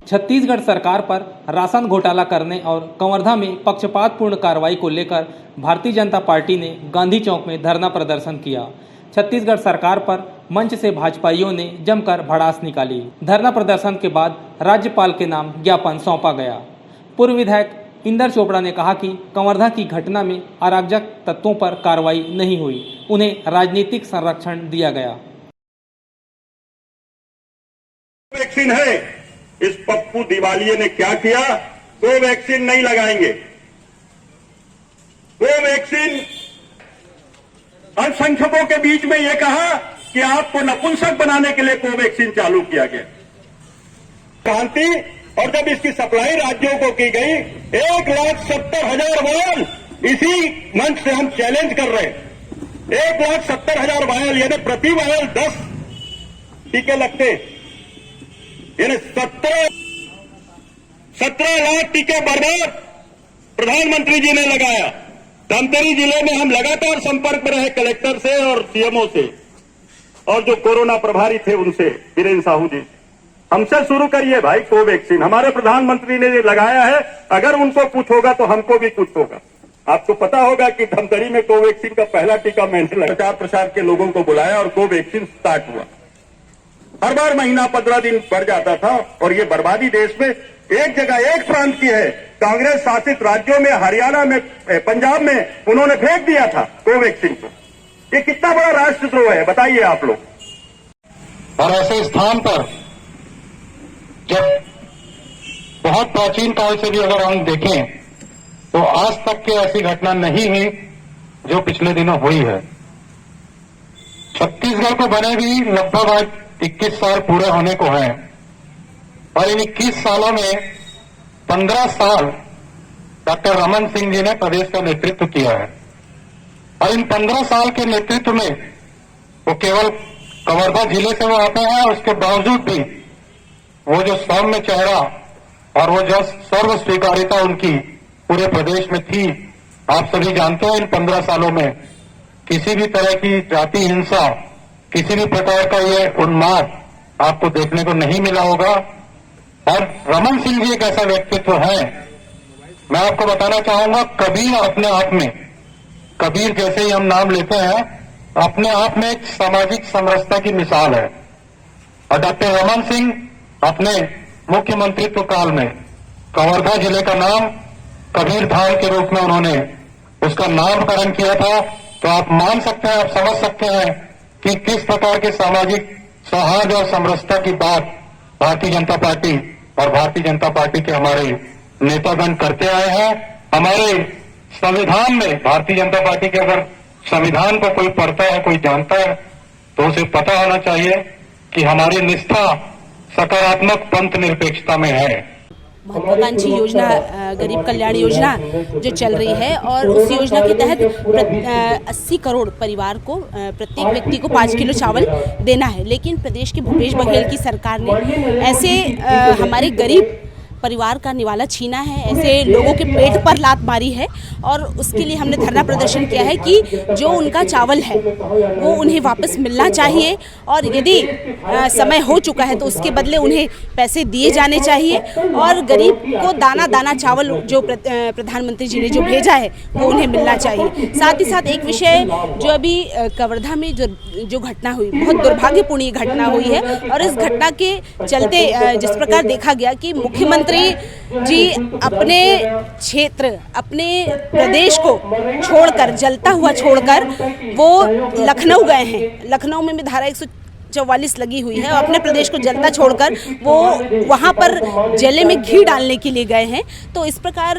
छत्तीसगढ़ सरकार पर राशन घोटाला करने और कवर्धा में पक्षपातपूर्ण कार्रवाई को लेकर भारतीय जनता पार्टी ने गांधी चौक में धरना प्रदर्शन किया। छत्तीसगढ़ सरकार पर मंच से भाजपाइयों ने जमकर भड़ास निकाली। धरना प्रदर्शन के बाद राज्यपाल के नाम ज्ञापन सौंपा गया। पूर्व विधायक इंदर चोपड़ा ने कहा कि कवर्धा की घटना में अराजक तत्वों पर कार्रवाई नहीं हुई, उन्हें राजनीतिक संरक्षण दिया गया। वैक्सीन है, इस पप्पू दिवालिये ने क्या किया? कोवैक्सीन नहीं लगाएंगे। कोवैक्सीन अल्पसंख्यकों के बीच में यह कहा कि आपको नपुंसक बनाने के लिए कोवैक्सीन चालू किया गया। क्रांति, और जब इसकी सप्लाई राज्यों को की गई, 1,70,000 वायल, इसी मंच से हम चैलेंज कर रहे हैं। 1,70,000 वायल, यानी प्रति वायल 10 टीके लगते, यानी 17 लाख टीके बर्बाद प्रधानमंत्री जी ने लगाया। धमतरी जिले में हम लगातार संपर्क में रहे कलेक्टर से और सीएमओ से, और जो कोरोना प्रभारी थे उनसे, वीरेंद्र साहू जी, हमसे शुरू करिए भाई। कोवैक्सीन हमारे प्रधानमंत्री ने लगाया है, अगर उनको कुछ होगा तो हमको भी कुछ होगा। आपको पता होगा कि धमतरी में कोवैक्सीन का पहला टीका मैंने प्रचार प्रसार के लोगों को बुलाया और कोवैक्सीन स्टार्ट हुआ। हर बार महीना 15 दिन बढ़ जाता था, और ये बर्बादी देश में एक जगह, एक प्रांत की है। कांग्रेस शासित राज्यों में, हरियाणा में, पंजाब में उन्होंने फेंक दिया था कोवैक्सीन को। ये कितना बड़ा राष्ट्रद्रोह है, बताइए आप लोग। और ऐसे स्थान पर जब बहुत प्राचीन काल से भी अगर हम देखें तो आज तक की ऐसी घटना नहीं हुई जो पिछले दिनों हुई है। छत्तीसगढ़ को बने भी लगभग आज 21 साल पूरे होने को हैं, और इन 21 सालों में 15 साल डॉक्टर रमन सिंह जी ने प्रदेश का नेतृत्व किया है। और इन 15 साल के नेतृत्व में वो केवल कवर्धा जिले से वो आते हैं, उसके बावजूद भी वो जो सौम्य चेहरा और वो जो सर्व स्वीकारिता उनकी पूरे प्रदेश में थी, आप सभी जानते हैं इन 15 सालों में किसी भी तरह की जाति हिंसा, किसी भी प्रकार का ये उन्माद आपको देखने को नहीं मिला होगा। और रमन सिंह जी एक ऐसा व्यक्तित्व है, मैं आपको बताना चाहूंगा, कबीर अपने आप में, कबीर जैसे ही हम नाम लेते हैं, अपने आप में एक सामाजिक समरसता की मिसाल है। और डॉक्टर रमन सिंह अपने मुख्यमंत्रित्व काल में कवर्धा जिले का नाम कबीर धाम के रूप में उन्होंने उसका नामकरण किया था। तो आप मान सकते हैं, आप समझ सकते हैं कि किस प्रकार के सामाजिक सौहार्द और समरसता की बात भारतीय जनता पार्टी और भारतीय जनता पार्टी के हमारे नेतागण करते आए हैं। हमारे संविधान में भारतीय जनता पार्टी के अगर संविधान को कोई पढ़ता है, कोई जानता है, तो उसे पता होना चाहिए कि हमारी निष्ठा सकारात्मक पंथ निरपेक्षता में है। महत्वाकांक्षी योजना गरीब कल्याण योजना जो चल रही है, और उस योजना के तहत 80 करोड़ परिवार को, प्रत्येक व्यक्ति को 5 किलो चावल देना है। लेकिन प्रदेश के भूपेश बघेल की सरकार ने ऐसे हमारे गरीब परिवार का निवाला छीना है, ऐसे लोगों के पेट पर लात मारी है। और उसके लिए हमने धरना प्रदर्शन किया है कि जो उनका चावल है वो उन्हें वापस मिलना चाहिए, और यदि समय हो चुका है तो उसके बदले उन्हें पैसे दिए जाने चाहिए, और गरीब को दाना दाना चावल जो प्रधानमंत्री जी ने जो भेजा है वो उन्हें मिलना चाहिए। साथ ही साथ एक विषय जो अभी कवर्धा में जो घटना हुई, बहुत दुर्भाग्यपूर्ण घटना हुई है, और इस घटना के चलते जिस प्रकार देखा गया कि मुख्यमंत्री जी अपने क्षेत्र, अपने प्रदेश को छोड़कर, जलता हुआ छोड़कर वो लखनऊ गए हैं। लखनऊ में भी धारा 144 लगी हुई है, और अपने प्रदेश को जलता छोड़कर वो वहां पर जले में घी डालने के लिए गए हैं। तो इस प्रकार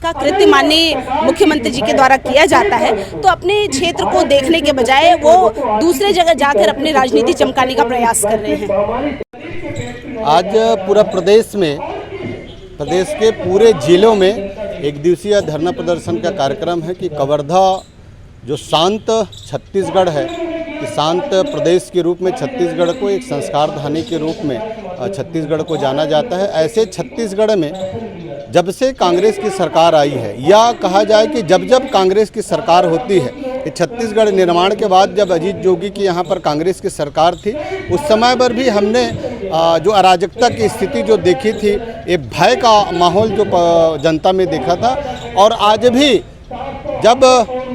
का कृत्य माननीय मुख्यमंत्री जी के द्वारा किया जाता है, तो अपने क्षेत्र को देखने के बजाय वो दूसरे जगह जाकर अपनी राजनीति चमकाने का प्रयास कर रहे हैं। आज पूरा प्रदेश के पूरे जिलों में एक दिवसीय धरना प्रदर्शन का कार्यक्रम है कि कवर्धा जो शांत छत्तीसगढ़ है, कि शांत प्रदेश के रूप में छत्तीसगढ़ को एक संस्कार धानी के रूप में छत्तीसगढ़ को जाना जाता है। ऐसे छत्तीसगढ़ में जब से कांग्रेस की सरकार आई है, या कहा जाए कि जब जब कांग्रेस की सरकार होती है, कि छत्तीसगढ़ निर्माण के बाद जब अजीत जोगी की यहाँ पर कांग्रेस की सरकार थी, उस समय पर भी हमने जो अराजकता की स्थिति जो देखी थी, एक भय का माहौल जो जनता में देखा था। और आज भी जब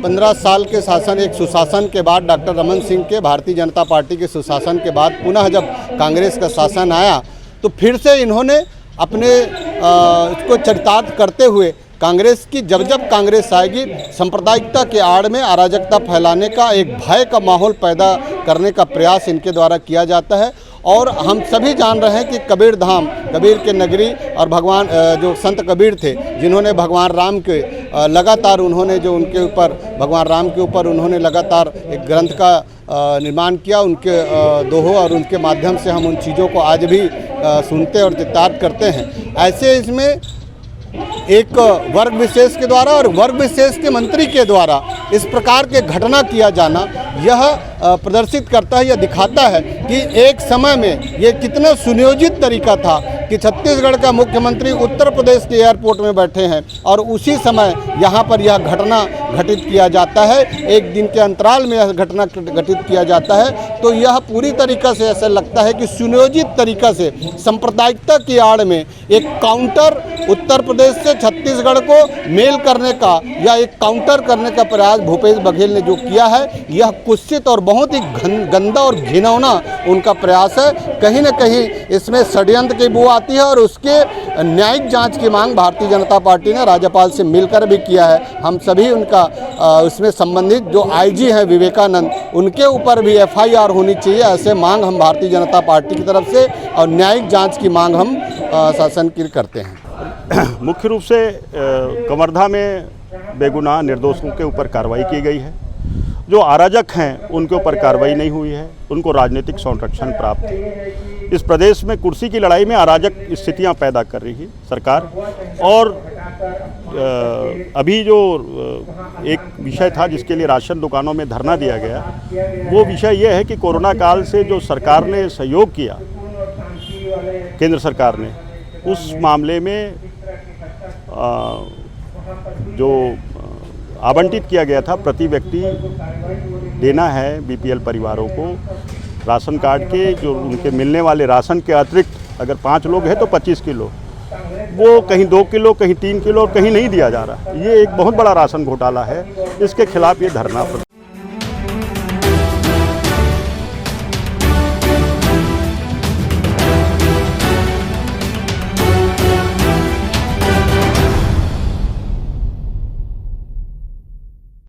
15 साल के शासन, एक सुशासन के बाद, डॉक्टर रमन सिंह के भारतीय जनता पार्टी के सुशासन के बाद पुनः जब कांग्रेस का शासन आया, तो फिर से इन्होंने अपने इसको चरितार्थ करते हुए कांग्रेस की जब कांग्रेस आएगी, सांप्रदायिकता के आड़ में अराजकता फैलाने का, एक भय का माहौल पैदा करने का प्रयास इनके द्वारा किया जाता है। और हम सभी जान रहे हैं कि कबीर धाम, कबीर के नगरी, और भगवान जो संत कबीर थे, जिन्होंने भगवान राम के लगातार उन्होंने जो उनके ऊपर, भगवान राम के ऊपर उन्होंने लगातार एक ग्रंथ का निर्माण किया, उनके दोहों और उनके माध्यम से हम उन चीज़ों को आज भी सुनते और चित्तार्थ करते हैं। ऐसे इसमें एक वर्ग विशेष के द्वारा और वर्ग विशेष के मंत्री के द्वारा इस प्रकार के घटना किया जाना, यह प्रदर्शित करता है, यह दिखाता है कि एक समय में ये कितना सुनियोजित तरीका था कि छत्तीसगढ़ का मुख्यमंत्री उत्तर प्रदेश के एयरपोर्ट में बैठे हैं और उसी समय यहाँ पर यह घटना घटित किया जाता है, एक दिन के अंतराल में यह घटना घटित किया जाता है। तो यह पूरी तरीक़ा से ऐसा लगता है कि सुनियोजित तरीक़ा से सांप्रदायिकता की आड़ में एक काउंटर उत्तर प्रदेश से छत्तीसगढ़ को मेल करने का या एक काउंटर करने का प्रयास भूपेश बघेल ने जो किया है, यह कुत्सित और बहुत ही गंदा और घिनौना उनका प्रयास है। कहीं न कहीं इसमें षड्यंत्र की बू आती है और उसके न्यायिक जांच की मांग भारतीय जनता पार्टी ने राज्यपाल से मिलकर भी किया है। हम सभी उनका उसमें संबंधित जो आईजी हैं विवेकानंद, उनके ऊपर भी एफआईआर होनी चाहिए, ऐसे मांग हम भारतीय जनता पार्टी की तरफ से, और न्यायिक जांच की मांग हम शासन की करते हैं। मुख्य रूप से कवर्धा में बेगुनाह निर्दोषों के ऊपर कार्रवाई की गई है। जो अराजक हैं उनके ऊपर कार्रवाई नहीं हुई है, उनको राजनीतिक संरक्षण प्राप्त है। इस प्रदेश में कुर्सी की लड़ाई में अराजक स्थितियां पैदा कर रही है सरकार। और अभी जो एक विषय था जिसके लिए राशन दुकानों में धरना दिया गया, वो विषय ये है कि कोरोना काल से जो सरकार ने सहयोग किया, केंद्र सरकार ने, उस मामले में जो आवंटित किया गया था, प्रति व्यक्ति देना है बीपीएल परिवारों को राशन कार्ड के, जो उनके मिलने वाले राशन के अतिरिक्त अगर 5 लोग हैं तो 25 किलो, वो कहीं 2 किलो, कहीं 3 किलो, कहीं नहीं दिया जा रहा। ये एक बहुत बड़ा राशन घोटाला है, इसके खिलाफ ये धरना